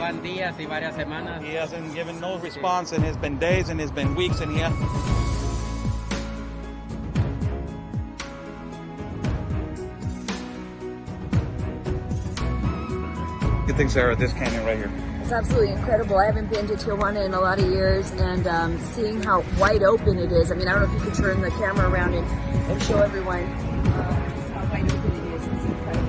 van días y varias semanas. He hasn't given no response, and it's been days, and it's been weeks, and Good things there at this canyon right here. It's absolutely incredible. I haven't been to Tijuana in a lot of years, and seeing how wide open it is. I mean, I don't know if you could turn the camera around and show everyone how wide open it is. It's incredible.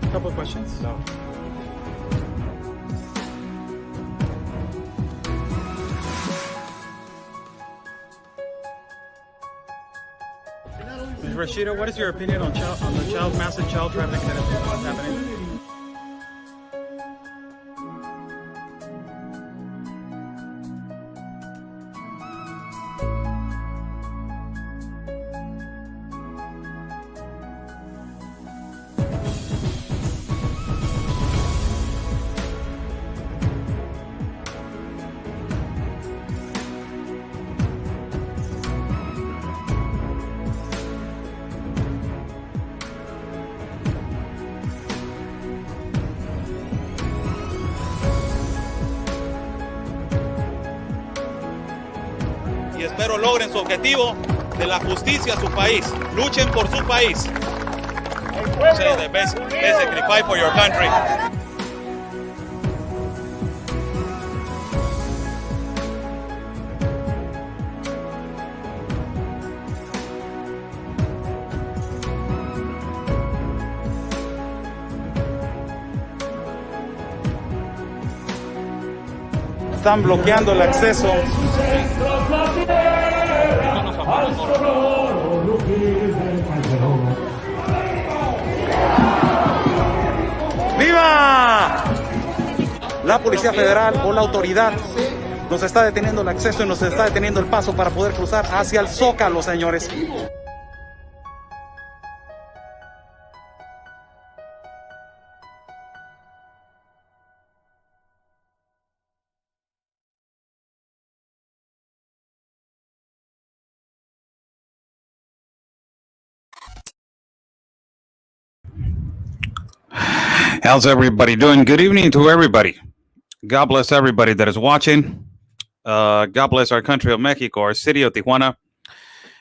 A couple of questions. So. Rashida, what is your opinion on the massive child trafficking that is happening? Y espero logren su objetivo de la justicia a su país. Luchen por su país. Say the basically fight for your country. Están bloqueando el acceso. ¡Viva! La Policía Federal o la autoridad nos está deteniendo el acceso y nos está deteniendo el paso para poder cruzar hacia el Zócalo, señores. How's everybody doing? Good evening to everybody. God bless everybody that is watching. God bless our country of Mexico, our city of Tijuana.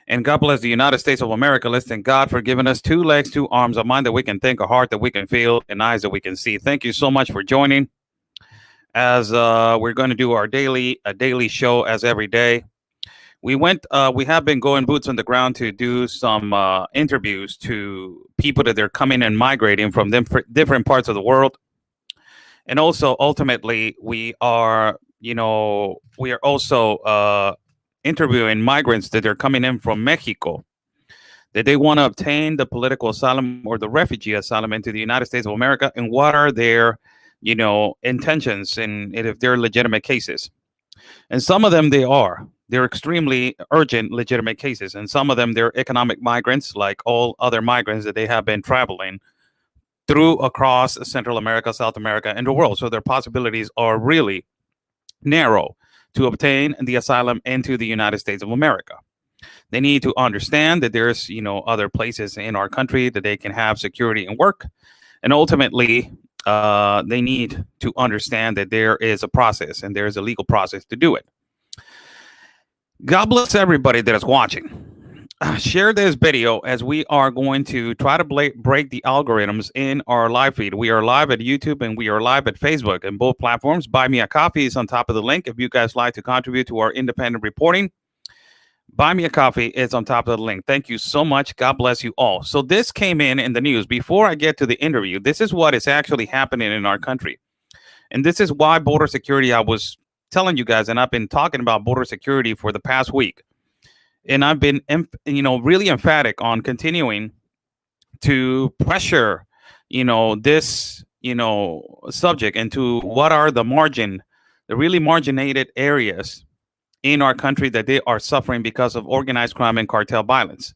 And God bless the United States of America. Let's thank God for giving us 2 legs, 2 arms, a mind that we can think, a heart that we can feel, and eyes that we can see. Thank you so much for joining. As we're going to do our daily show as every day. We have been going boots on the ground to do some interviews to people that they're coming and migrating from different parts of the world. And also, ultimately, we are also interviewing migrants that are coming in from Mexico, that they want to obtain the political asylum or the refugee asylum into the United States of America, and what are their, intentions and if they're legitimate cases. And some of them they're extremely urgent, legitimate cases. And some of them, they're economic migrants, like all other migrants that they have been traveling through across Central America, South America, and the world. So their possibilities are really narrow to obtain the asylum into the United States of America. They need to understand that there's, other places in our country that they can have security and work. And ultimately, they need to understand that there is a process and there's a legal process to do it. God bless everybody that is watching. Share this video as we are going to try to break the algorithms in our live feed. We are live at YouTube and we are live at Facebook and both platforms. Buy Me a Coffee is on top of the link. If you guys like to contribute to our independent reporting, Buy Me a Coffee is on top of the link. Thank you so much. God bless you all. So this came in the news. Before I get to the interview, this is what is actually happening in our country. And this is why border security, I was telling you guys, and I've been talking about border security for the past week. And I've been, really emphatic on continuing to pressure, this, subject into what are the really marginated areas in our country that they are suffering because of organized crime and cartel violence.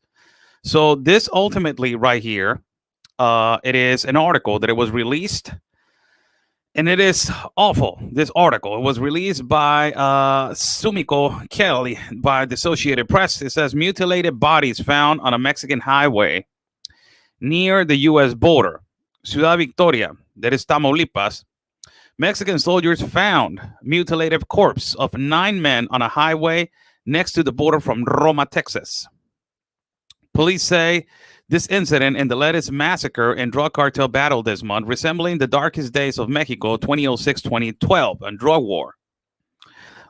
So this ultimately right here, it is an article that it was released. And it is awful, this article. It was released by Sumiko Kelly by the Associated Press. It says, mutilated bodies found on a Mexican highway near the U.S. border. Ciudad Victoria, that is Tamaulipas, Mexican soldiers found mutilated corpse of 9 men on a highway next to the border from Roma, Texas. Police say this incident in the latest massacre and drug cartel battle this month, resembling the darkest days of Mexico 2006-2012 and drug war.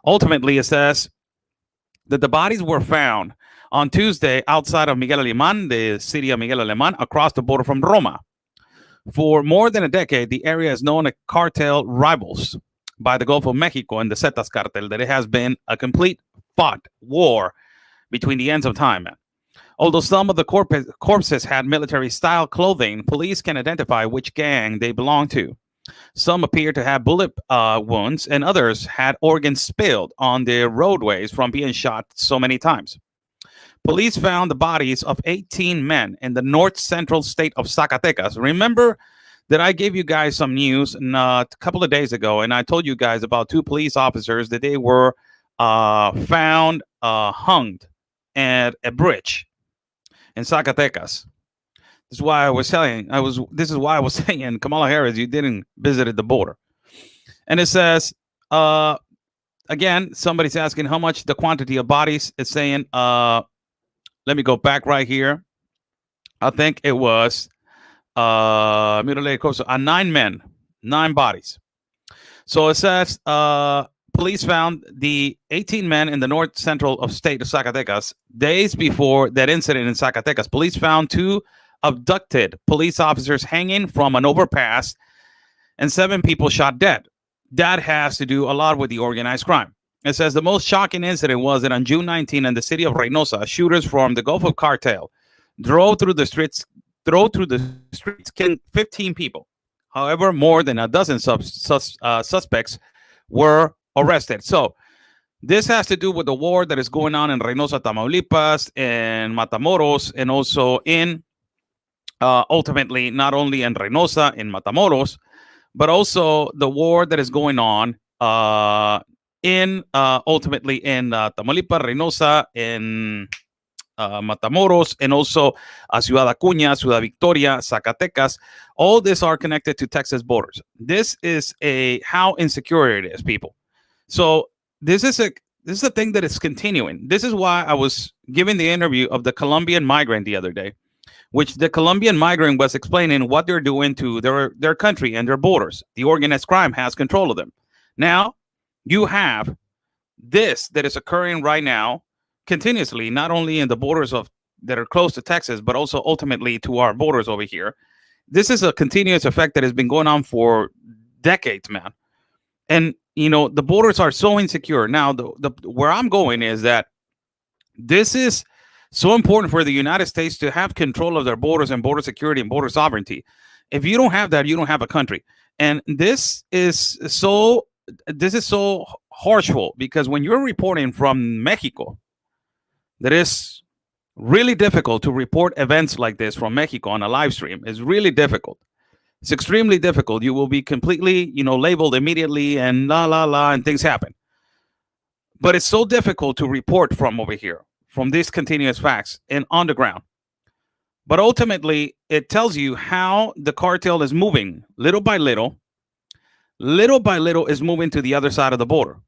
Ultimately, it says that the bodies were found on Tuesday outside of Miguel Alemán, the city of Miguel Alemán, across the border from Roma. For more than a decade, the area is known as cartel rivals by the Gulf of Mexico and the Zetas cartel, that it has been a complete fought war between the ends of time, man. Although some of the corpses had military-style clothing, police can identify which gang they belong to. Some appear to have bullet wounds, and others had organs spilled on their roadways from being shot so many times. Police found the bodies of 18 men in the north-central state of Zacatecas. Remember that I gave you guys some news a couple of days ago, and I told you guys about 2 police officers that they were found hung at a bridge in Zacatecas. This is why I was saying Kamala Harris, you didn't visit the border. And it says again, somebody's asking how much the quantity of bodies. It's saying let me go back right here. I think it was mutilated corpse, 9 men, 9 bodies. So it says police found the 18 men in the north central of state of Zacatecas. Days before that incident in Zacatecas, police found 2 abducted police officers hanging from an overpass and 7 people shot dead. That has to do a lot with the organized crime. It says the most shocking incident was that on June 19 in the city of Reynosa, shooters from the Gulf of Cartel drove through the streets, killing 15 people. However, more than a dozen suspects were arrested. So this has to do with the war that is going on in Reynosa, Tamaulipas, and Matamoros, and also in ultimately not only in Reynosa, in Matamoros, but also the war that is going on ultimately in Tamaulipas, Reynosa, in Matamoros, and also Ciudad Acuña, Ciudad Victoria, Zacatecas. All these are connected to Texas borders. This is how insecure it is, people. So this is a thing that is continuing. This is why I was giving the interview of the Colombian migrant the other day, which the Colombian migrant was explaining what they're doing to their country and their borders. The organized crime has control of them. Now, you have this that is occurring right now continuously, not only in the borders that are close to Texas, but also ultimately to our borders over here. This is a continuous effect that has been going on for decades, man. And, the borders are so insecure. Now, where I'm going is that this is so important for the United States to have control of their borders and border security and border sovereignty. If you don't have that, you don't have a country. And this is so harshful because when you're reporting from Mexico, that is really difficult to report events like this from Mexico on a live stream. It's really difficult. It's extremely difficult. You will be completely, labeled immediately and and things happen. But it's so difficult to report from over here, from these continuous facts and on the ground. But ultimately, it tells you how the cartel is moving little by little is moving to the other side of the border.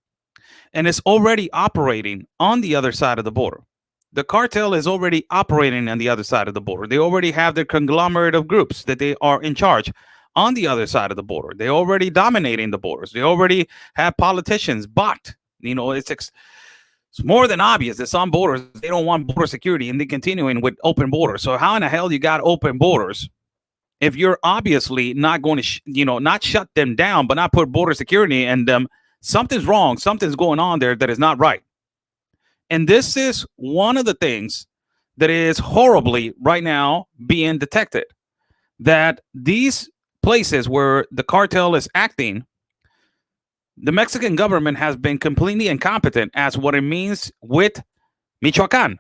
And it's already operating on the other side of the border. The cartel is already operating on the other side of the border. They already have their conglomerate of groups that they are in charge on the other side of the border. They're already dominating the borders. They already have politicians, but, it's more than obvious that some borders, they don't want border security and they're continuing with open borders. So how in the hell you got open borders if you're obviously not going to, not shut them down, but not put border security in them? Something's wrong. Something's going on there that is not right. And this is one of the things that is horribly right now being detected, that these places where the cartel is acting, the Mexican government has been completely incompetent as what it means with Michoacan.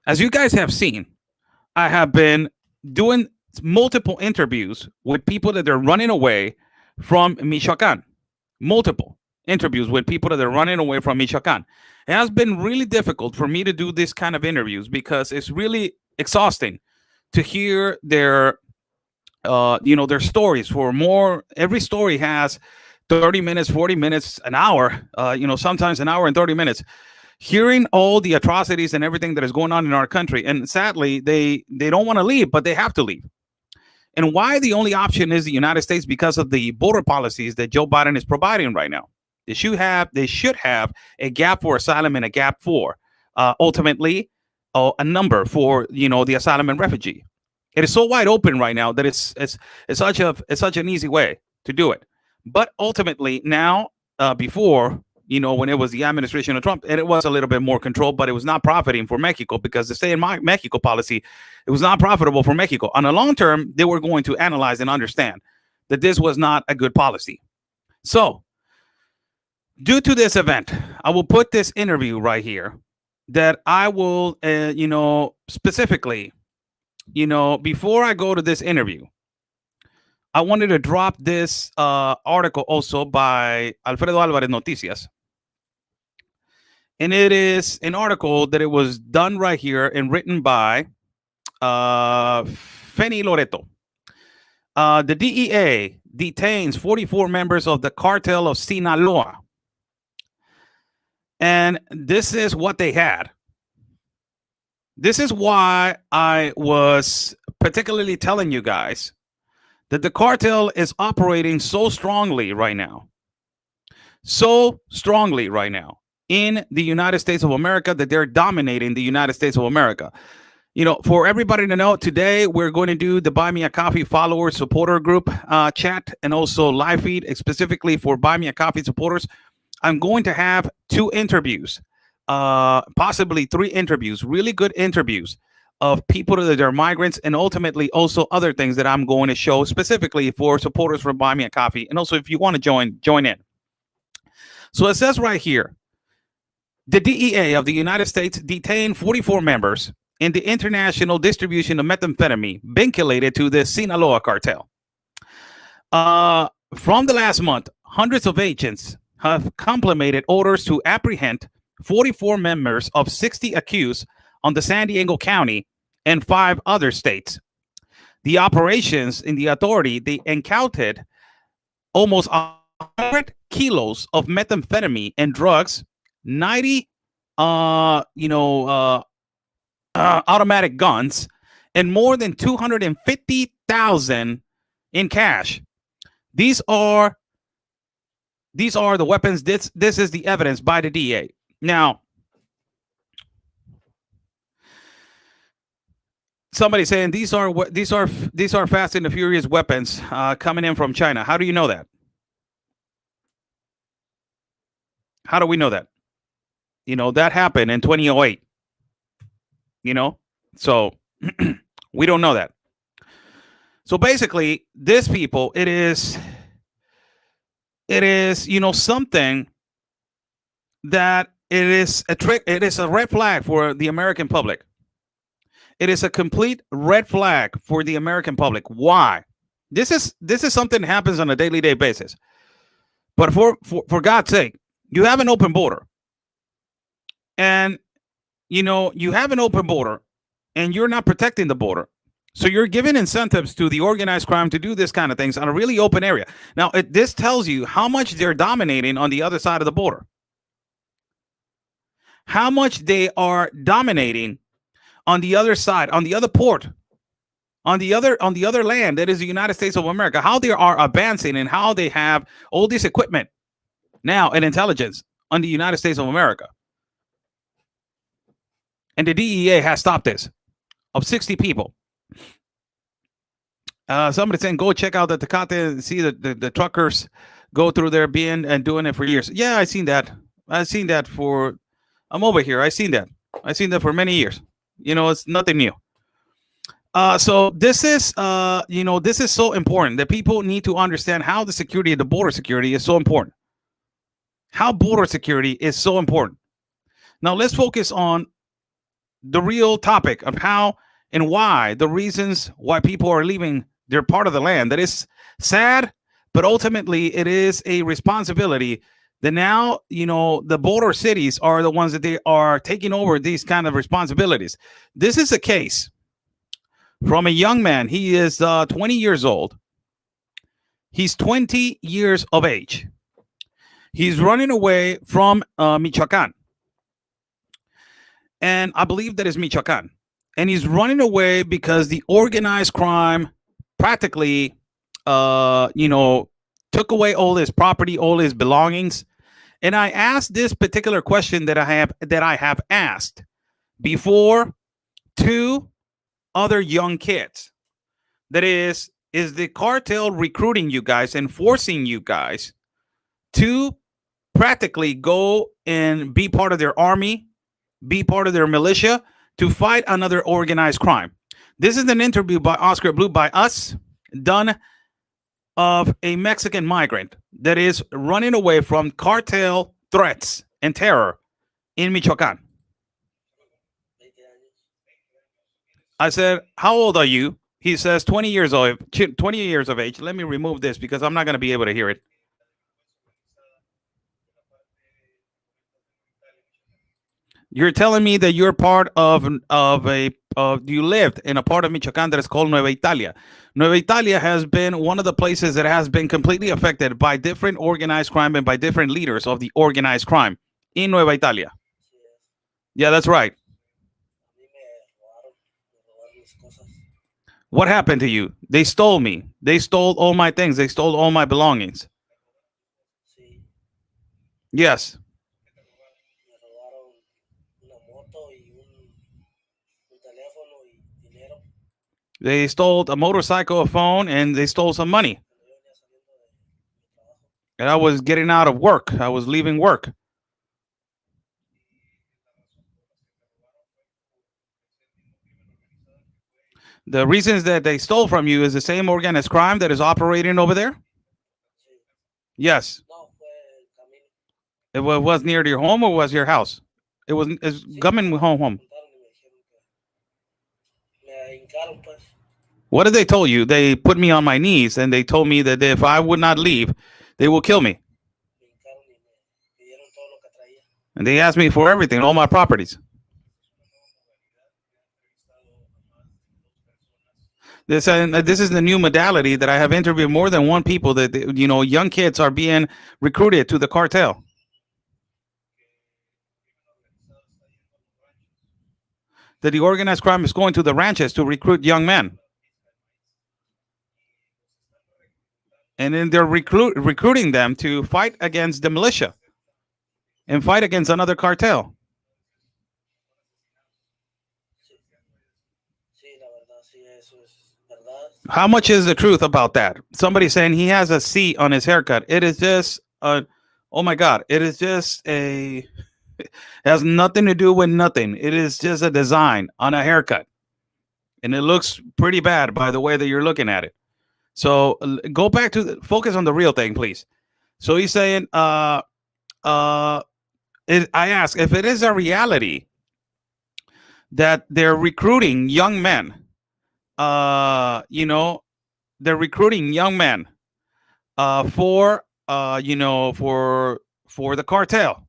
As you guys have seen, I have been doing multiple interviews with people that are running away from Michoacan. Multiple interviews with people that are running away from Michoacan. It has been really difficult for me to do this kind of interviews because it's really exhausting to hear their their stories. For more, every story has 30 minutes, 40 minutes, an hour, sometimes an hour and 30 minutes, hearing all the atrocities and everything that is going on in our country. And sadly, they don't want to leave, but they have to leave. And why the only option is the United States? Because of the border policies that Joe Biden is providing right now. They should have a gap for asylum and a gap for ultimately a number for the asylum and refugee. It is so wide open right now that it's such an easy way to do it. But ultimately now, before, when it was the administration of Trump, and it was a little bit more controlled, but it was not profiting for Mexico, because the stay in Mexico policy, it was not profitable for Mexico. On the long term, they were going to analyze and understand that this was not a good policy. So due to this event, I will put this interview right here that I will, specifically, before I go to this interview, I wanted to drop this article also by Alfredo Alvarez Noticias. And it is an article that it was done right here and written by Feni Loreto. The DEA detains 44 members of the Cartel of Sinaloa. And this is what they had. This is why I was particularly telling you guys that the cartel is operating so strongly right now. So strongly right now in the United States of America that they're dominating the United States of America. For everybody to know, today we're going to do the Buy Me a Coffee follower supporter group chat and also live feed specifically for Buy Me a Coffee supporters. I'm going to have 2 interviews, possibly 3 interviews, really good interviews of people that are migrants, and ultimately also other things that I'm going to show specifically for supporters for Buy Me a Coffee. And also, if you want to join in. So it says right here, the DEA of the United States detained 44 members in the international distribution of methamphetamine vinculated to the Sinaloa cartel. From the last month, hundreds of agents have complemented orders to apprehend 44 members of 60 accused on the San Diego County and 5 other states. The operations in the authority, they encountered almost 100 kilos of methamphetamine and drugs, 90 automatic guns, and more than 250,000 in cash. These are the weapons. This is the evidence by the DA. Now, somebody saying these are Fast and the Furious weapons coming in from China. How do you know that? How do we know that? That happened in 2008. So we don't know that. So basically, this people, it is something that it is a trick. It is a red flag for the American public. It is a complete red flag for the American public. Why? This is something that happens on a daily basis. But for God's sake, you have an open border. And you have an open border and you're not protecting the border. So you're giving incentives to the organized crime to do this kind of things on a really open area. Now, this tells you how much they're dominating on the other side of the border. How much they are dominating on the other side, on the other port, on the other land that is the United States of America. How they are advancing and how they have all this equipment now and intelligence on the United States of America. And the DEA has stopped this of 60 people. Somebody saying, go check out the Tecate and see the truckers go through there being and doing it for years. Yeah, I seen that. I'm over here. I seen that for many years. It's nothing new. So this is, this is so important that people need to understand how the security of the border security is so important. How border security is so important. Now let's focus on the real topic of how and why, the reasons why people are leaving their part of the land. That is sad, but ultimately it is a responsibility that now, the border cities are the ones that they are taking over these kind of responsibilities. This is a case from a young man. He is 20 years old. He's 20 years of age. He's running away from Michoacan. And I believe that is Michoacan. And he's running away because the organized crime practically, took away all his property, all his belongings. And I asked this particular question that I have asked before to other young kids. That is the cartel recruiting you guys and forcing you guys to practically go and be part of their army, be part of their militia to fight another organized crime? This is an interview by Oscar Blue by us, done of a Mexican migrant that is running away from cartel threats and terror in Michoacan. I said, how old are you? He says 20 years old, 20 years of age. Let me remove this because I'm not going to be able to hear it. You're telling me that you're part of you lived in a part of Michoacán that is called Nueva Italia. Nueva Italia has been one of the places that has been completely affected by different organized crime and by different leaders of the organized crime in Nueva Italia. Yeah, that's right. What happened to you? They stole me. They stole all my things. They stole all my belongings. Yes. They stole a motorcycle, a phone, and they stole some money. And I was getting out of work. I was leaving work. The reasons that they stole from you is the same organized crime that is operating over there? Yes. It was near your home or was your house? It was coming home. What did they tell you? They put me on my knees and they told me that if I would not leave, they will kill me. And they asked me for everything, all my properties. This is the new modality that I have interviewed more than one people that young kids are being recruited to the cartel. That the organized crime is going to the ranches to recruit young men. And then they're recruiting them to fight against the militia and fight against another cartel. How much is the truth about that? Somebody saying he has a C on his haircut. It is just oh my God. It is just it has nothing to do with nothing. It is just a design on a haircut. And it looks pretty bad by the way that you're looking at it. So go back to focus on the real thing, please. So he's saying, I ask if it is a reality that they're recruiting young men. They're recruiting young men for the cartel.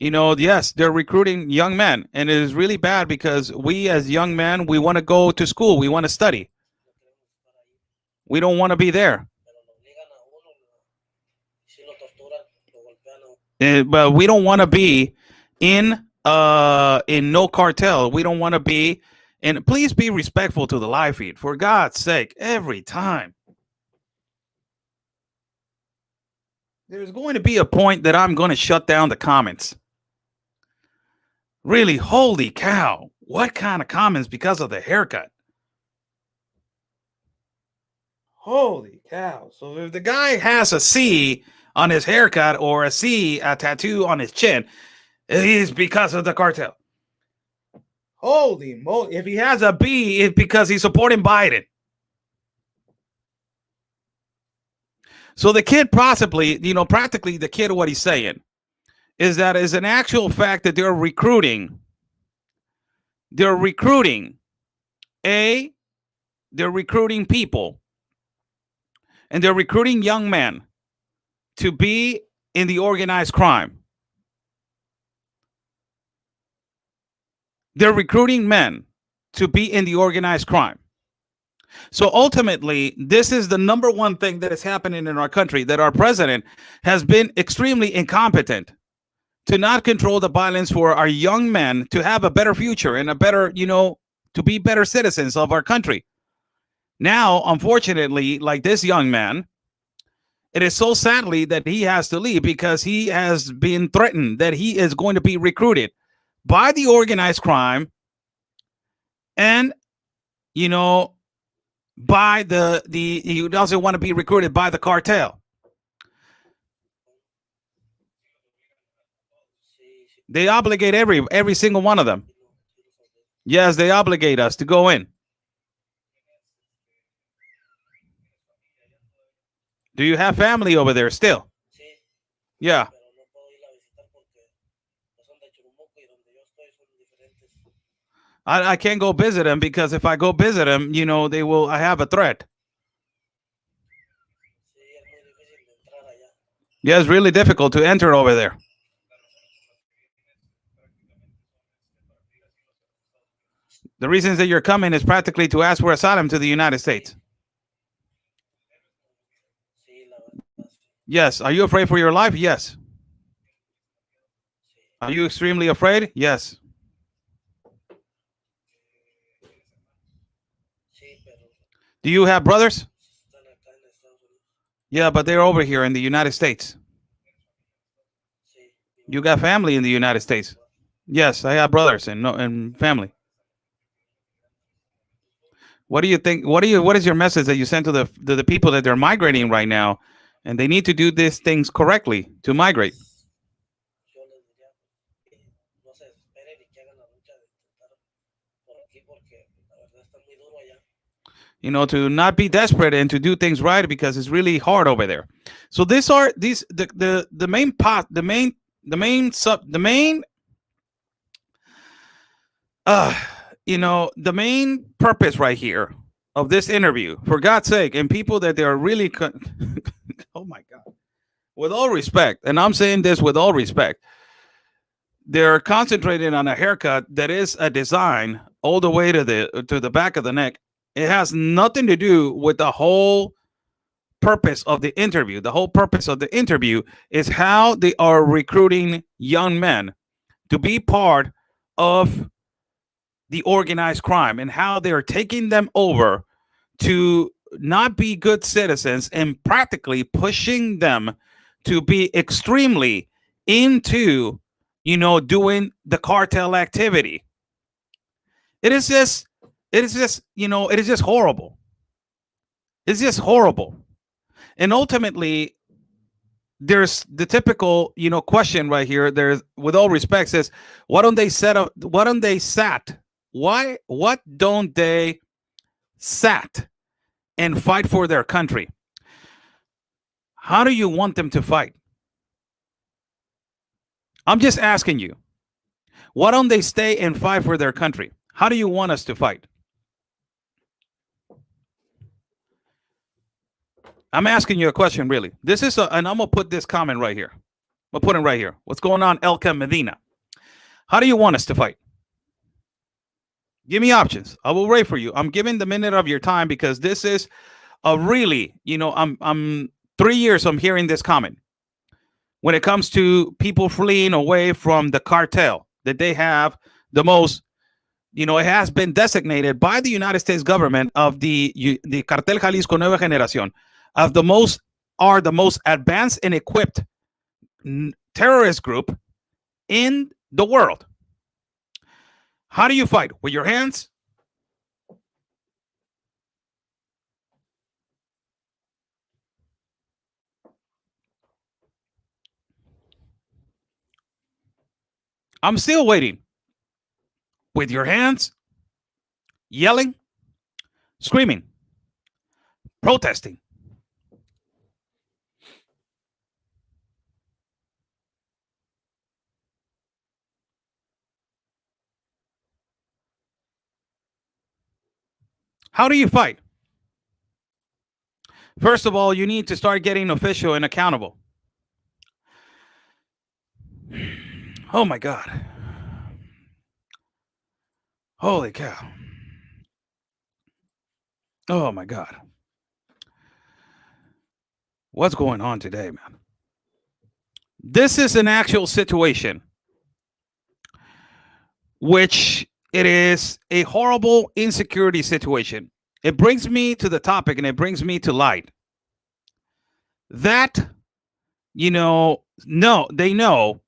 Yes, they're recruiting young men, and it is really bad because we as young men, we want to go to school, we want to study. We don't want to be there. But we don't want to be in no cartel. We don't want to be, and please be respectful to the live feed, for God's sake, every time. There's going to be a point that I'm going to shut down the comments. Really, holy cow. What kind of comments because of the haircut? Holy cow. So if the guy has a C on his haircut or a tattoo on his chin, it is because of the cartel. Holy moly. If he has a B, it's because he's supporting Biden. So the kid possibly, practically the kid, what he's saying is that is an actual fact that they're recruiting people, and they're recruiting young men to be in the organized crime. They're recruiting men to be in the organized crime. So ultimately, this is the number one thing that is happening in our country, that our president has been extremely incompetent to not control the violence for our young men to have a better future and a better, to be better citizens of our country. Now, unfortunately, like this young man, it is so sadly that he has to leave because he has been threatened that he is going to be recruited by the organized crime and, by he doesn't want to be recruited by the cartel. They obligate every single one of them. Yes, they obligate us to go in. Do you have family over there still? Yeah. I can't go visit them because if I go visit them, I have a threat. Yeah, it's really difficult to enter over there. The reasons that you're coming is practically to ask for asylum to the United States. Yes. Are you afraid for your life? Yes. Are you extremely afraid? Yes. Do you have brothers? Yeah, but they're over here in the United States. You got family in the United States? Yes, I have brothers and family. What do you think? What is your message that you send to the people that they're migrating right now, and they need to do these things correctly to migrate? To not be desperate and to do things right because it's really hard over there. So the main pot, the main the main purpose right here of this interview, for God's sake, and people that they are really oh my God, with all respect, and I'm saying this with all respect, they're concentrating on a haircut that is a design all the way to the back of the neck. It has nothing to do with the whole purpose of the interview. The whole purpose of the interview is how they are recruiting young men to be part of the organized crime and how they're taking them over to not be good citizens and practically pushing them to be extremely into, doing the cartel activity. It is just horrible. It's just horrible. And ultimately, there's the typical, question right here. There's, with all respect, says, why don't they set up? Why don't they sat? What don't they sat and fight for their country? How do you want them to fight? I'm just asking you. Why don't they stay and fight for their country? How do you want us to fight? I'm asking you a question, really. This is and I'm gonna put this comment right here. I'll put it right here. What's going on, Elka Medina? How do you want us to fight? Give me options. I will wait for you. I'm giving the minute of your time because this is a really, I'm 3 years I'm hearing this comment. When it comes to people fleeing away from the cartel, that they have the most, it has been designated by the United States government of the Cartel Jalisco Nueva Generación of the most advanced and equipped terrorist group in the world. How do you fight? With your hands? I'm still waiting. With your hands? Yelling? Screaming? Protesting? How do you fight? First of all, you need to start getting official and accountable. Oh my God. Holy cow. Oh my God. What's going on today, man? This is an actual situation, which it is a horrible insecurity situation. It brings me to the topic and it brings me to light that, no, they know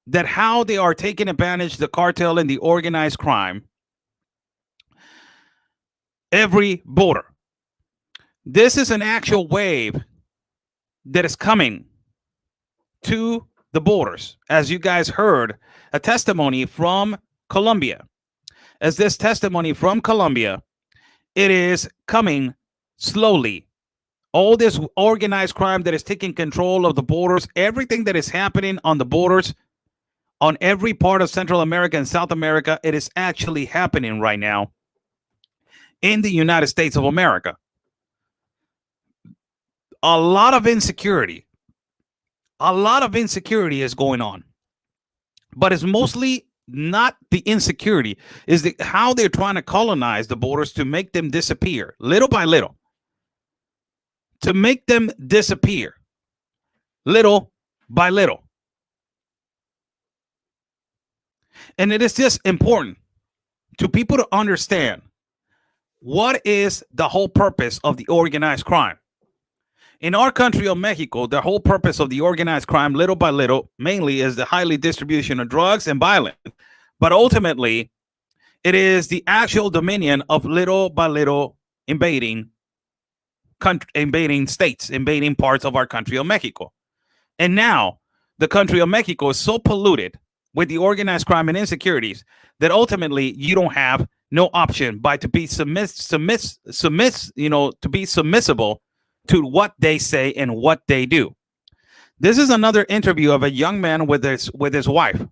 that how they are taking advantage the cartel and the organized crime every border. This is an actual wave that is coming to the borders. As you guys heard, a testimony from Colombia. As this testimony from Colombia, it is coming slowly. All this organized crime that is taking control of the borders, everything that is happening on the borders, on every part of Central America and South America, it is actually happening right now in the United States of America. A lot of insecurity is going on, but it's mostly not the insecurity, is how they're trying to colonize the borders to make them disappear little by little, to make them disappear little by little. And it is just important to people to understand what is the whole purpose of the organized crime. In our country of Mexico, the whole purpose of the organized crime, little by little, mainly is the highly distribution of drugs and violence. But ultimately, it is the actual dominion of little by little invading states, invading parts of our country of Mexico. And now the country of Mexico is so polluted with the organized crime and insecurities that ultimately you don't have no option but to be to be submissible to what they say and what they do. This is another interview of a young man with his wife,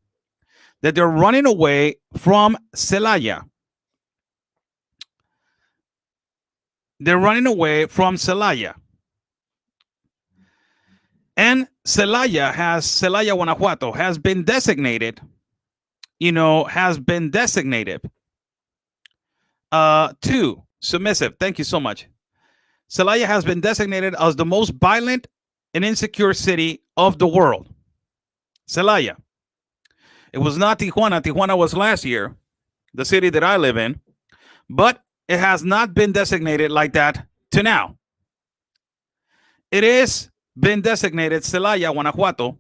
that they're running away from Celaya. They're running away from Celaya. And Celaya, Guanajuato, has been designated, to submissive. Thank you so much. Celaya has been designated as the most violent and insecure city of the world. Celaya. It was not Tijuana. Tijuana was last year, the city that I live in, but it has not been designated like that to now. It is been designated, Celaya, Guanajuato,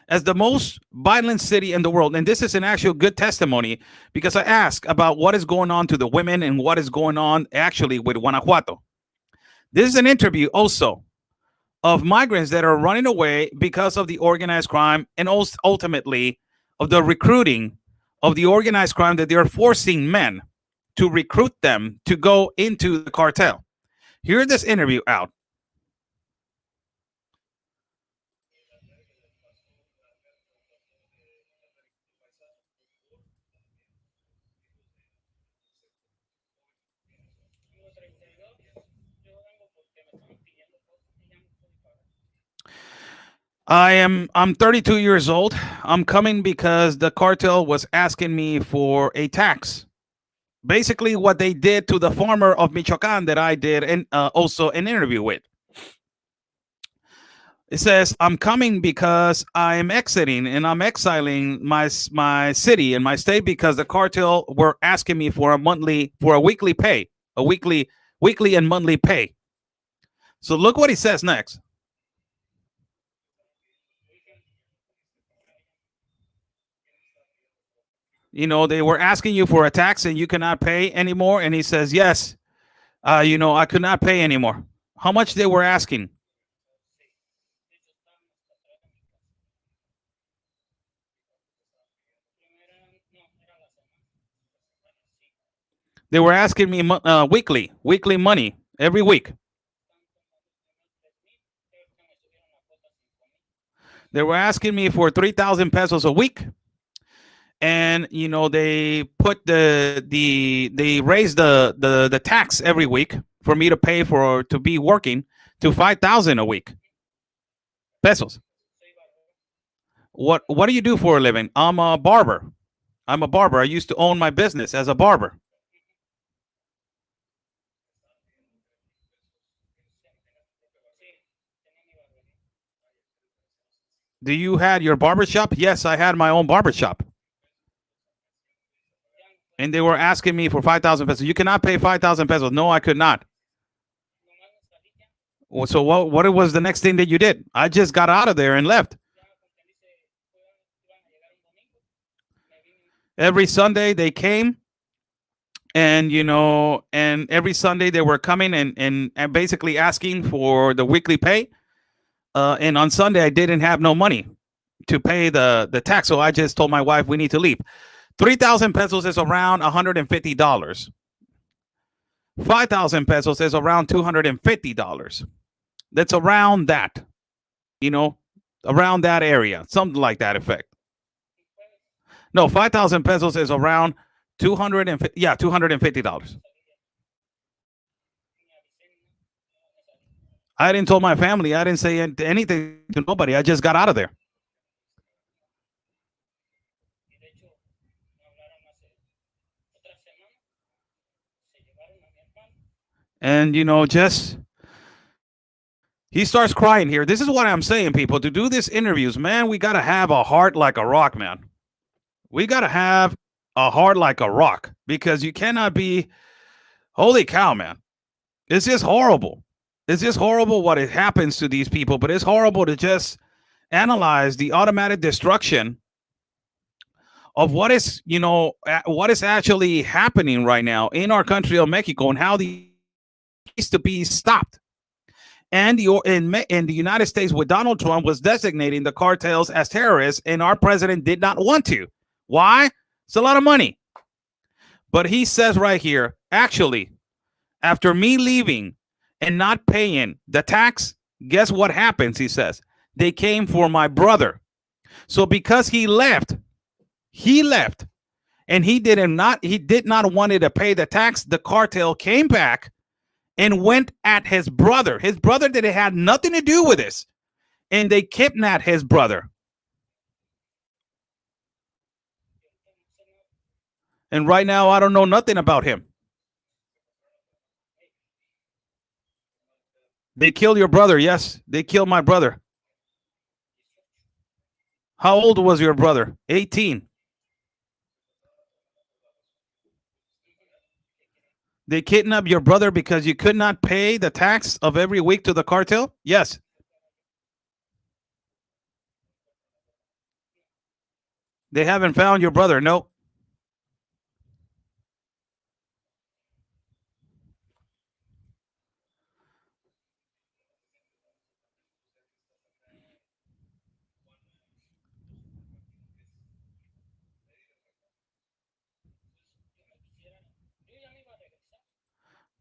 as the most violent city in the world. And this is an actual good testimony, because I asked about what is going on to the women and what is going on actually with Guanajuato. This is an interview also of migrants that are running away because of the organized crime, and also ultimately of the recruiting of the organized crime, that they are forcing men to recruit them to go into the cartel. Hear this interview out. I'm 32 years old. I'm coming because the cartel was asking me for a tax. Basically what they did to the farmer of Michoacan that I did, and also an interview with. It says, I'm coming because I'm exiting and I'm exiling my city and my state, because the cartel were asking me for a weekly pay, a weekly and monthly pay. So look what he says next. They were asking you for a tax and you cannot pay anymore. And he says, yes, I could not pay anymore. How much they were asking? They were asking me weekly money every week. They were asking me for 3,000 pesos a week. And they put they raised the tax every week for me to pay to be working to 5,000 a week pesos. What do you do for a living? I'm a barber. I'm a barber. I used to own my business as a barber. Do you had your barber shop? Yes, I had my own barber shop. And they were asking me for 5,000 pesos. You cannot pay 5,000 pesos. No, I could not. So what was the next thing that you did? I just got out of there and left. Every Sunday they came, and and every Sunday they were coming and basically asking for the weekly pay. And on Sunday I didn't have no money to pay the tax, so I just told my wife we need to leave. 3,000 pesos is around $150. 5,000 pesos is around $250. That's around that, around that area, something like that effect. No, 5,000 pesos is around 250. Yeah, $250. I didn't tell my family. I didn't say anything to nobody. I just got out of there. And just he starts crying here. This is what I'm saying, people. To do these interviews, man, we gotta have a heart like a rock, man. We gotta have a heart like a rock, because you cannot be. Holy cow, man! It's just horrible. It's just horrible what it happens to these people. But it's horrible to just analyze the automatic destruction of what is actually happening right now in our country of Mexico, and how these needs to be stopped. And in the United States, with Donald Trump, was designating the cartels as terrorists, and our president did not want to. Why? It's a lot of money. But he says right here, actually, after me leaving and not paying the tax, guess what happens? He says they came for my brother. So because he left, and he did not wanted to pay the tax. The cartel came back and went at his brother. His brother that had nothing to do with this, and they kidnapped his brother. And right now, I don't know nothing about him. They killed your brother. Yes, they killed my brother. How old was your brother? 18. They kidnapped your brother because you could not pay the tax of every week to the cartel? Yes. They haven't found your brother. No.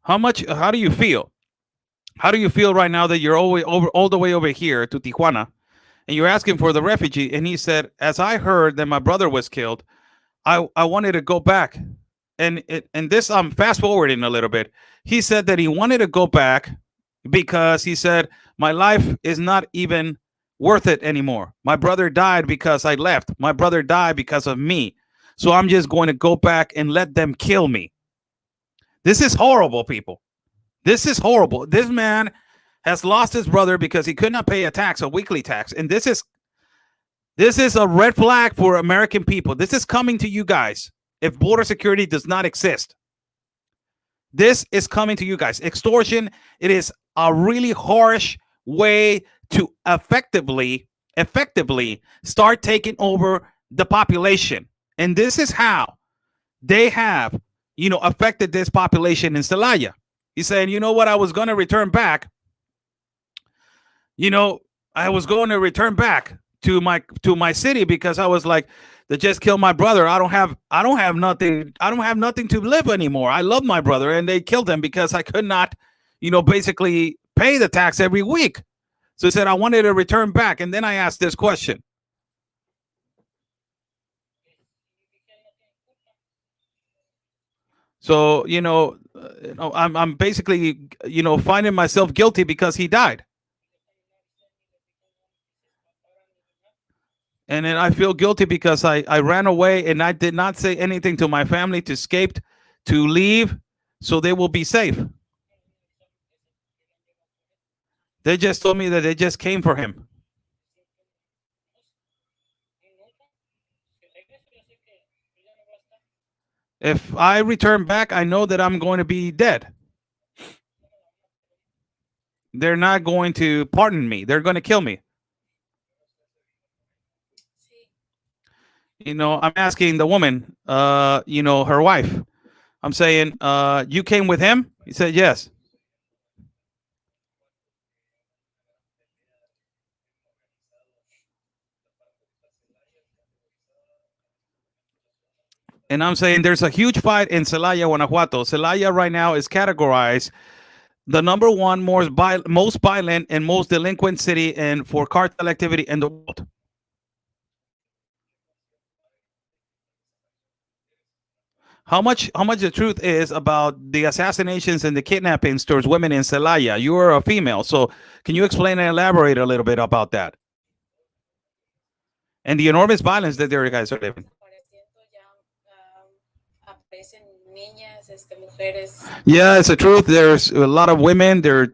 How do you feel? How do you feel right now that you're all the way over here to Tijuana, and you're asking for the refugee? And he said, as I heard that my brother was killed, I wanted to go back. And this, I'm fast forwarding a little bit. He said that he wanted to go back because he said, my life is not even worth it anymore. My brother died because I left. My brother died because of me. So I'm just going to go back and let them kill me. This is horrible, people. This is horrible. This man has lost his brother because he could not pay a weekly tax. And this is a red flag for American people. This is coming to you guys. If border security does not exist, this is coming to you guys. Extortion, it is a really harsh way to effectively start taking over the population. And this is how they have, affected this population in Celaya. He's saying, you know what, I was going to return back. I was going to return back to my city because I was like, they just killed my brother. I don't have nothing. I don't have nothing to live anymore. I love my brother, and they killed him because I could not, basically pay the tax every week. So he said, I wanted to return back. And then I asked this question. So, I'm basically, finding myself guilty because he died. And then I feel guilty because I ran away and I did not say anything to my family to escape, to leave, so they will be safe. They just told me that they just came for him. If I return back, I know that I'm going to be dead. They're not going to pardon me. They're going to kill me. I'm asking the woman, her wife. I'm saying, you came with him? He said, yes. And I'm saying there's a huge fight in Celaya, Guanajuato. Celaya right now is categorized the number one most violent and most delinquent city and for cartel activity in the world. How much the truth is about the assassinations and the kidnappings towards women in Celaya? You are a female, so can you explain and elaborate a little bit about that? And the enormous violence that their guys are living. Yeah, it's the truth. There's a lot of women. They're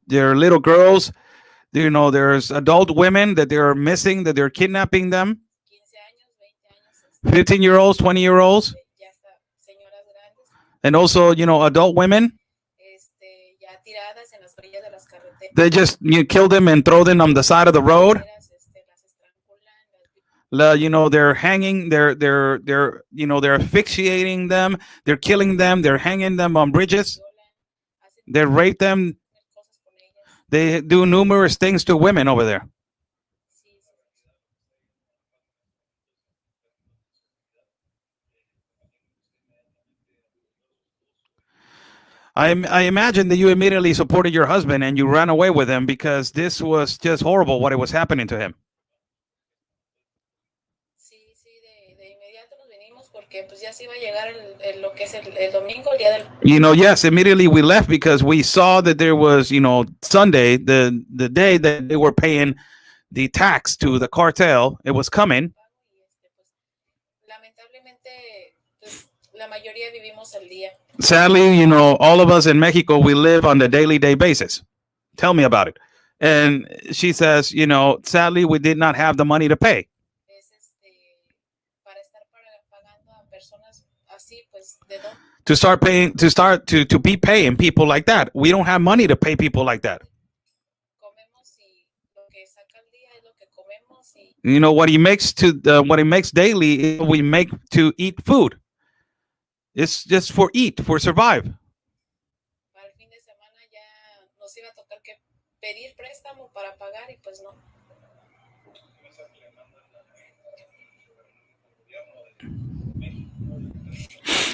little girls. There's adult women that they're missing, that they're kidnapping them. 15-year-olds, 20-year-olds. And also, adult women. They just kill them and throw them on the side of the road. They're hanging. They're asphyxiating them. They're killing them. They're hanging them on bridges. They rape them. They do numerous things to women over there. I imagine that you immediately supported your husband and you ran away with him because this was just horrible what it was happening to him. Yes, immediately we left because we saw that there was, Sunday, the day that they were paying the tax to the cartel, it was coming. Sadly, all of us in Mexico, we live on a daily basis. Tell me about it. And she says, sadly, we did not have the money to pay. To be paying people like that. We don't have money to pay people like that. What he makes daily, we make to eat food. It's just for survive.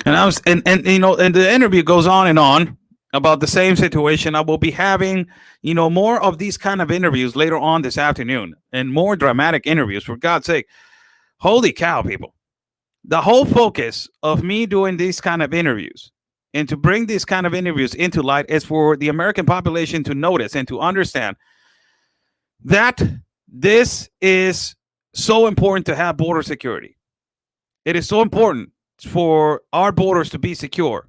And the interview goes on and on about the same situation. I will be having, more of these kind of interviews later on this afternoon and more dramatic interviews, for God's sake. Holy cow, people. The whole focus of me doing these kind of interviews and to bring these kind of interviews into light is for the American population to notice and to understand that this is so important to have border security. It is so important for our borders to be secure.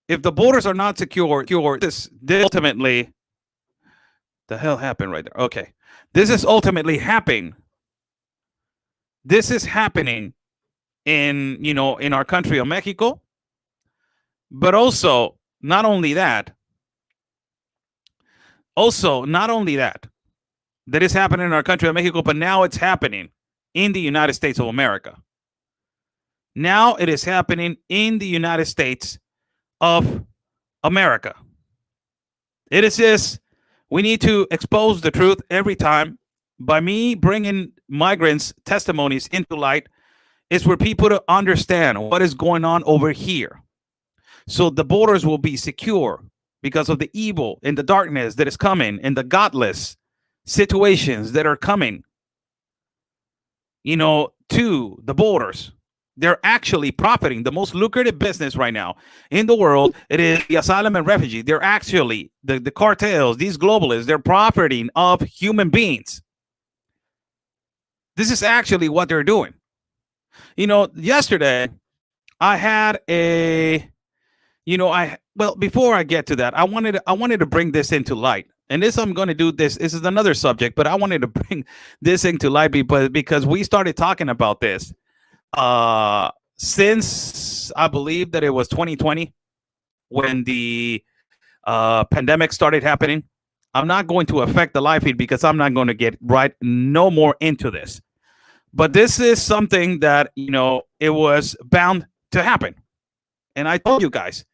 If the borders are not secure, this ultimately, the hell happened right there? Okay. This is ultimately happening. This is happening in our country of Mexico, but also not only that is happening in our country of Mexico, but now it's happening in the United States of America. Now it is happening in the United States of America. It is just, we need to expose the truth every time. By me bringing migrants' testimonies into light is for people to understand what is going on over here. So the borders will be secure because of the evil and the darkness that is coming and the godless situations that are coming, to the borders. They're actually profiting. The most lucrative business right now in the world, it is the asylum and refugee. They're actually, the cartels, these globalists, they're profiting of human beings. This is actually what they're doing. Yesterday I had a, well, before I get to that, I wanted to bring this into light. And I'm going to do this. This is another subject, but I wanted to bring this into light because we started talking about this since I believe that it was 2020 when the pandemic started happening. I'm not going to affect the live feed because I'm not going to get no more into this. But this is something that, it was bound to happen. And I told you guys,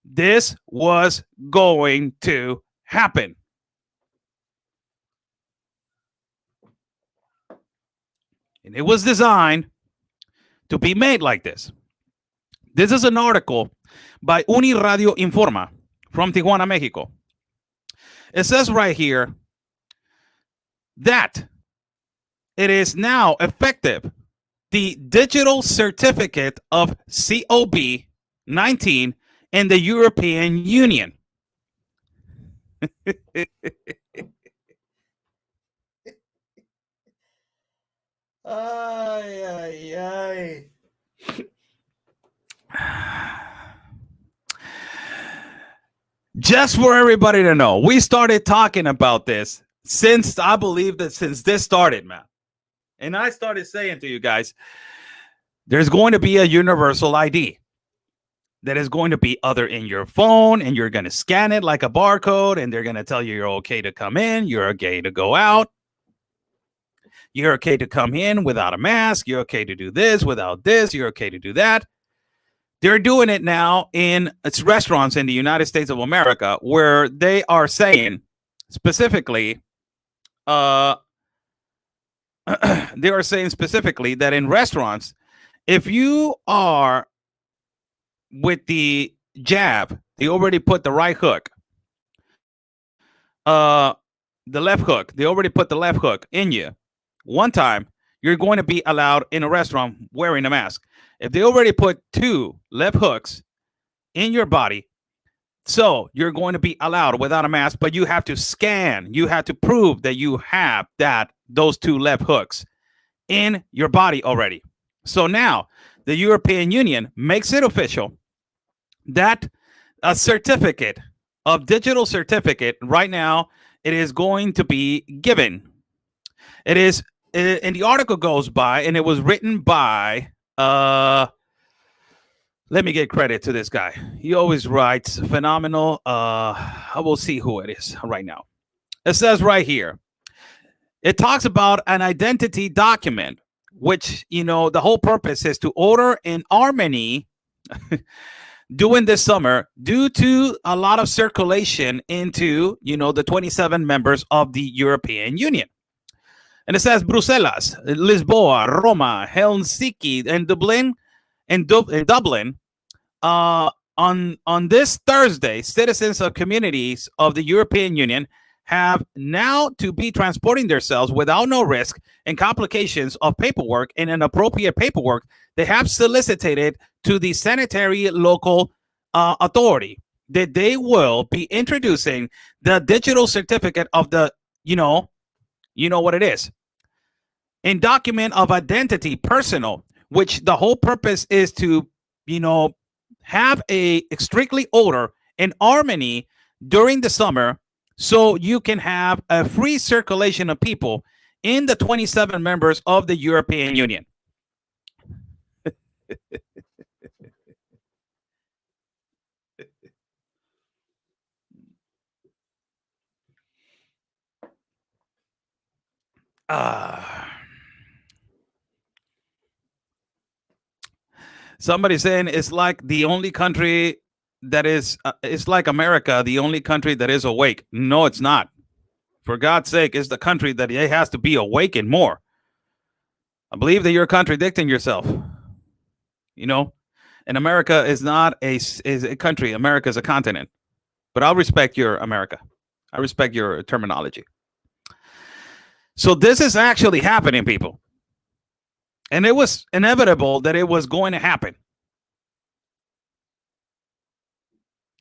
this was going to happen. And it was designed to be made like this. This is an article by Uniradio Informa from Tijuana, Mexico. It says right here that it is now effective. The digital certificate of COVID-19 in the European Union. Ay, ay, ay. Just for everybody to know, we started talking about this since this started, man. And I started saying to you guys, there's going to be a universal ID that is going to be other in your phone, and you're going to scan it like a barcode, and they're going to tell you you're okay to come in, you're okay to go out. You're okay to come in without a mask. You're okay to do this without this. You're okay to do that. They're doing it now in restaurants in the United States of America, where they are saying specifically, they are saying specifically that in restaurants, if you are with the jab, they already put the right hook, the left hook. They already put the left hook in you. One time, you're going to be allowed in a restaurant wearing a mask. If they already put 2 left hooks in your body, so you're going to be allowed without a mask, but you have to scan. You have to prove that you have those 2 left hooks in your body already. So now the European Union makes it official that a certificate, a digital certificate, right now, it is going to be given. It is. And the article goes by, and it was written by, let me get credit to this guy. He always writes phenomenal. I will see who it is right now. It says right here, it talks about an identity document, which, the whole purpose is to order in Armenia during this summer due to a lot of circulation into, the 27 members of the European Union. And it says Brussels, Lisboa, Roma, Helsinki, and Dublin. On this Thursday, citizens of communities of the European Union have now to be transporting themselves without no risk and complications of paperwork and inappropriate paperwork they have solicited to the sanitary local authority that they will be introducing the digital certificate of the, you know what it is. In document of identity, personal, which the whole purpose is to, have a strictly order in Armenia during the summer, so you can have a free circulation of people in the 27 members of the European Union. Somebody saying it's like the only country that is, it's like America, the only country that is awake. No, it's not. For God's sake, it's the country that it has to be awakened more. I believe that you're contradicting yourself. And America is not is a country. America is a continent. But I'll respect your America. I respect your terminology. So this is actually happening, people. And it was inevitable that it was going to happen.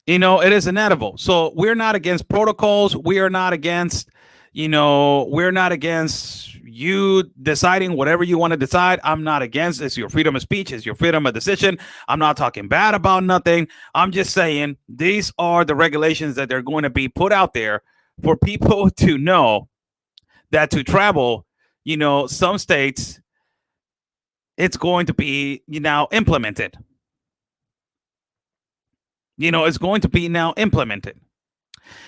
It is inevitable. So we're not against protocols. We are not against, we're not against, you deciding whatever you want to decide. I'm not against. It's your freedom of speech. It's your freedom of decision. I'm not talking bad about nothing. I'm just saying these are the regulations that they're going to be put out there for people to know that to travel, some states, it's going to be now implemented. It's going to be now implemented.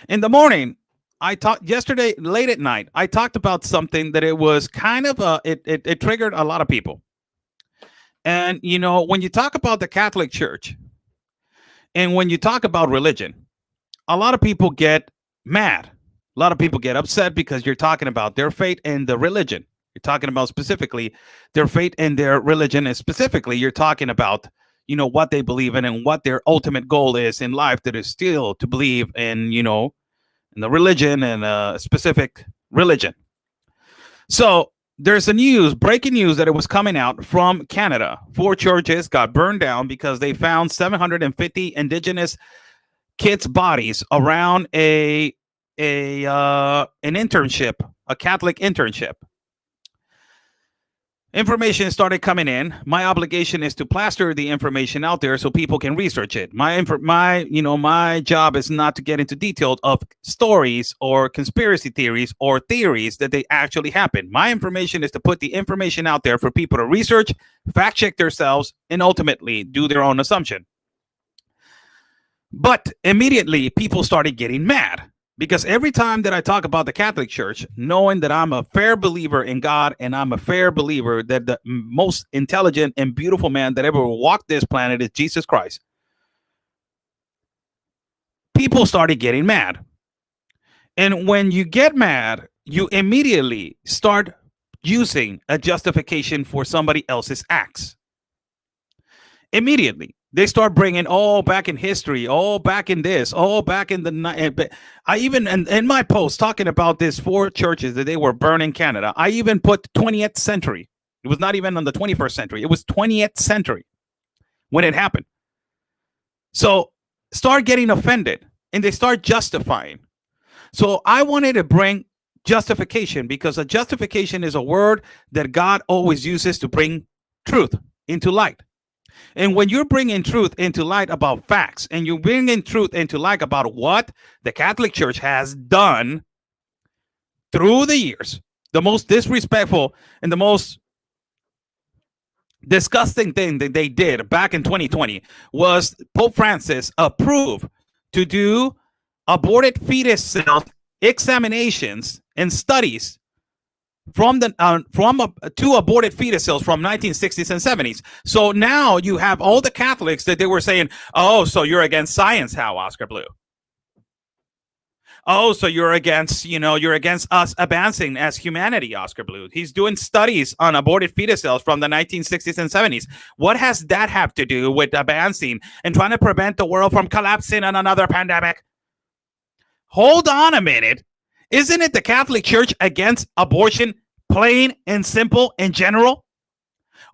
In the morning, I talked yesterday late at night. I talked about something that it was kind of it triggered a lot of people. And when you talk about the Catholic Church and when you talk about religion, a lot of people get mad. A lot of people get upset because you're talking about their faith and the religion. You're talking about specifically their faith and their religion, and specifically you're talking about what they believe in and what their ultimate goal is in life, that is still to believe in in the religion and a specific religion. So there's breaking news that it was coming out from Canada. 4 churches got burned down because they found 750 indigenous kids' bodies around an internship, a Catholic internship. Information started coming in. My obligation is to plaster the information out there so people can research it. My job is not to get into details of stories or conspiracy theories or theories that they actually happen. My information is to put the information out there for people to research, fact check themselves, and ultimately do their own assumption. But immediately people started getting mad. Because every time that I talk about the Catholic Church, knowing that I'm a fair believer in God and I'm a fair believer that the most intelligent and beautiful man that ever walked this planet is Jesus Christ, people started getting mad. And when you get mad, you immediately start using a justification for somebody else's acts. Immediately. They start bringing all back in history, all back in this, all back in the. I even in my post talking about these 4 churches that they were burned in Canada, I even put 20th century. It was not even on the 21st century. It was 20th century when it happened. So start getting offended and they start justifying. So I wanted to bring justification because a justification is a word that God always uses to bring truth into light. And when you're bringing truth into light about facts and you're bringing truth into light about what the Catholic Church has done through the years, the most disrespectful and the most disgusting thing that they did back in 2020 was Pope Francis approved to do aborted fetus cell examinations and studies from two aborted fetus cells from 1960s and 70s. So now you have all the Catholics that they were saying, oh, so you're against science, how, Oscar Blue? Oh, so you're against us advancing as humanity, Oscar Blue. He's doing studies on aborted fetus cells from the 1960s and 70s. What has that have to do with advancing and trying to prevent the world from collapsing in another pandemic? Hold on a minute. Isn't it the Catholic Church against abortion, plain and simple in general?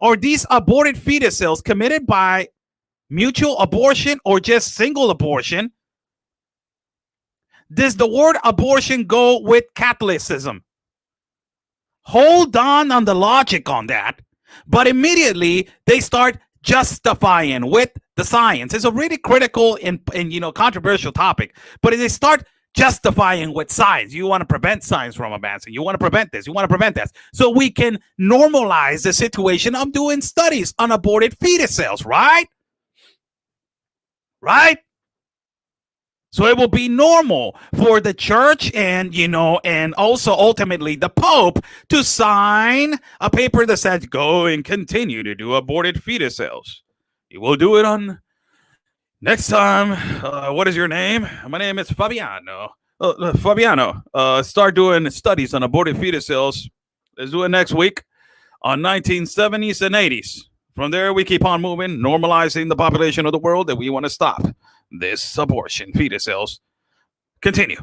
Or these aborted fetus cells committed by mutual abortion or just single abortion? Does the word abortion go with Catholicism? Hold on the logic on that. But immediately they start justifying with the science. It's a really critical and controversial topic. But they start justifying with science. You want to prevent science from advancing. You want to prevent this. You want to prevent that. So we can normalize the situation of doing studies on aborted fetus cells, right? Right? So it will be normal for the church and also ultimately the Pope to sign a paper that says, go and continue to do aborted fetus cells. You will do it on next time. What is your name? My name is Fabiano. Fabiano, start doing studies on aborted fetus cells. Let's do it next week on 1970s and 80s. From there, we keep on moving, normalizing the population of the world that we want to stop. This abortion fetus cells continue.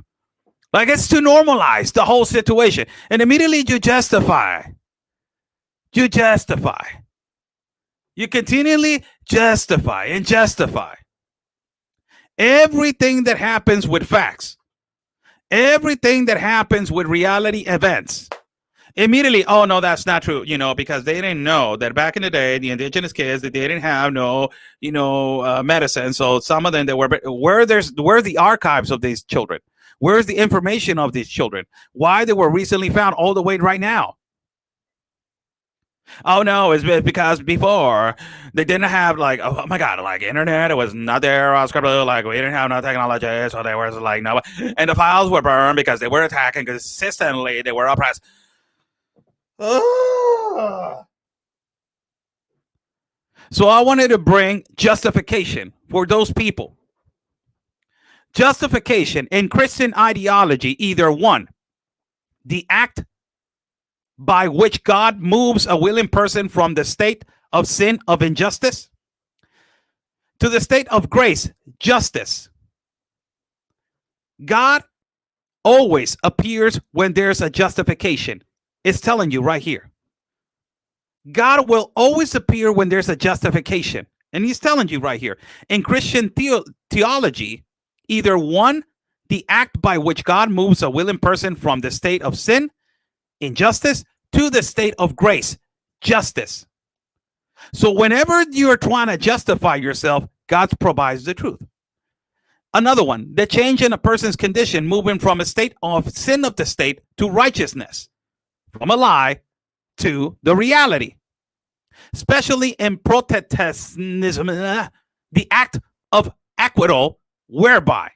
Like it's to normalize the whole situation. And immediately you justify. You justify. You continually justify and justify. Everything that happens with facts. Everything that happens with reality events. Immediately, oh no, that's not true, because they didn't know that back in the day, the indigenous kids, that they didn't have no, medicine. So some of them, where's the archives of these children? Where's the information of these children? Why they were recently found all the way right now? Oh no, it's because before they didn't have like, oh my god, like internet, it was not there, like we didn't have no technology, so there was like no, and the files were burned because they were attacking consistently, they were oppressed. So I wanted to bring justification for those people. Justification in Christian ideology, either one, the act by which God moves a willing person from the state of sin, of injustice, to the state of grace, justice. God always appears when there's a justification. It's telling you right here. God will always appear when there's a justification. And he's telling you right here. In Christian theology, either one, the act by which God moves a willing person from the state of sin, injustice, to the state of grace, justice. So whenever you're trying to justify yourself, God provides the truth. Another one, the change in a person's condition, moving from a state of sin of the state to righteousness, from a lie to the reality. Especially in Protestantism, the act of acquittal, whereby.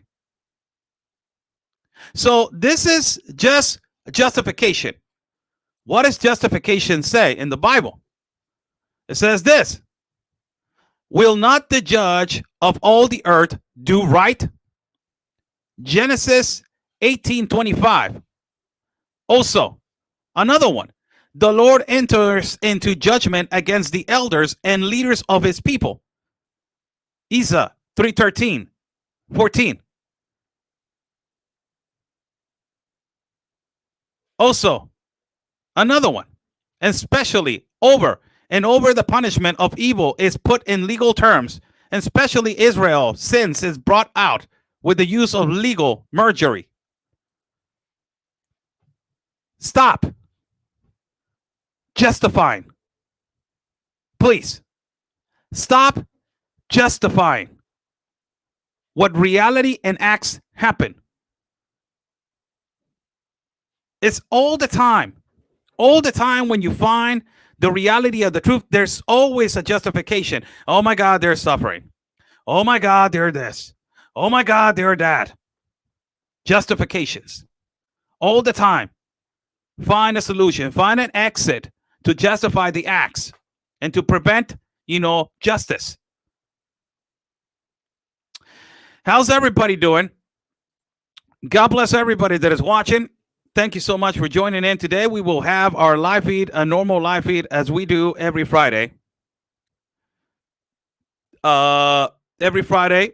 So this is just justification. What does justification say in the Bible? It says this: will not the judge of all the earth do right? Genesis 18:25. Also, another one. The Lord enters into judgment against the elders and leaders of his people. Isa 3:13, 14. Also, another one. And especially over the punishment of evil is put in legal terms, and especially Israel sins is brought out with the use of legal mergery. Stop justifying. Please stop justifying what reality and acts happen. It's all the time when you find the reality of the truth, there's always a justification. Oh my God, they're suffering. Oh my God, they're this. Oh my God, they're that. Justifications. All the time. Find a solution, find an exit to justify the acts and to prevent, justice. How's everybody doing? God bless everybody that is watching. Thank you so much for joining in today. We will have our live feed, a normal live feed, as we do every Friday. Every Friday,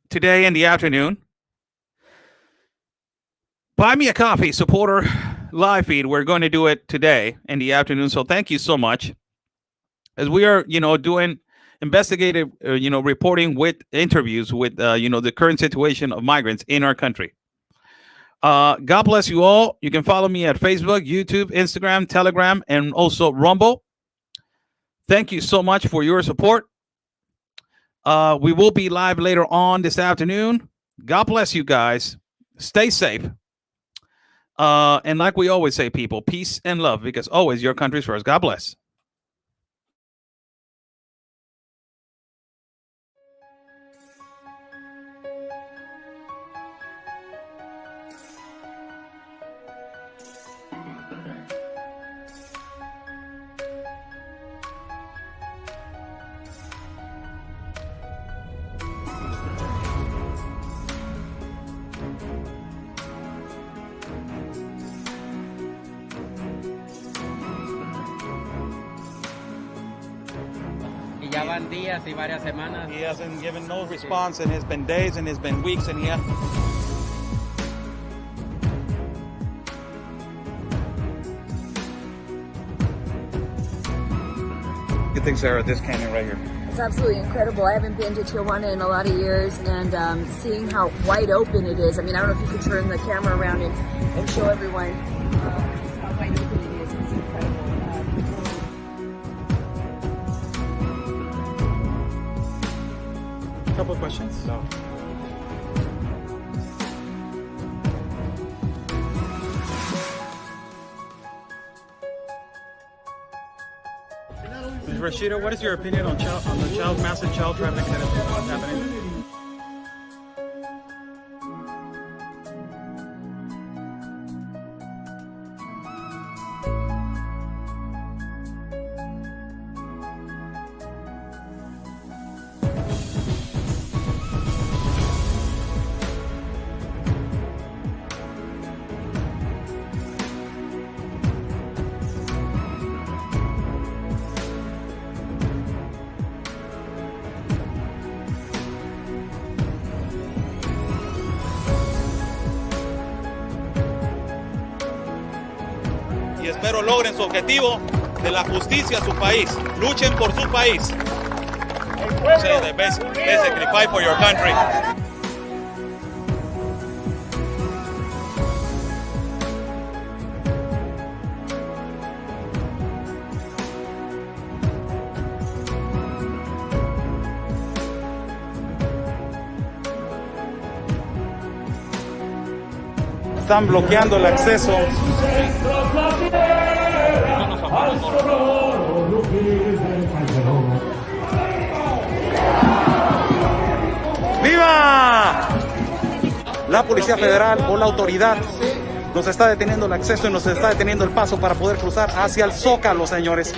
today in the afternoon. Buy me a coffee supporter live feed. We're going to do it today in the afternoon. So thank you so much. As we are, doing investigative, reporting with interviews with, the current situation of migrants in our country. God bless you all. You can follow me at Facebook, YouTube, Instagram, Telegram, and also Rumble. Thank you so much for your support. We will be live later on this afternoon. God bless you guys. Stay safe. And like we always say, people, peace and love, because always your country's first. God bless. Ya van días y varias semanas. He hasn't given no response, and it's been days and it's been weeks, and here. Good thing, Sarah, this canyon right here. It's absolutely incredible. I haven't been to Tijuana in a lot of years, and seeing how wide open it is. I mean, I don't know if you could turn the camera around and show everyone how wide open it is. It's incredible. A couple of questions. So. Rashida, what is your opinion on the massive child trafficking that is happening? Y espero logren su objetivo de la justicia a su país. Luchen por su país. Say the best, basically fight for your country. Están bloqueando el acceso. ¡Viva! La Policía Federal o la autoridad nos está deteniendo el acceso y nos está deteniendo el paso para poder cruzar hacia el Zócalo, señores.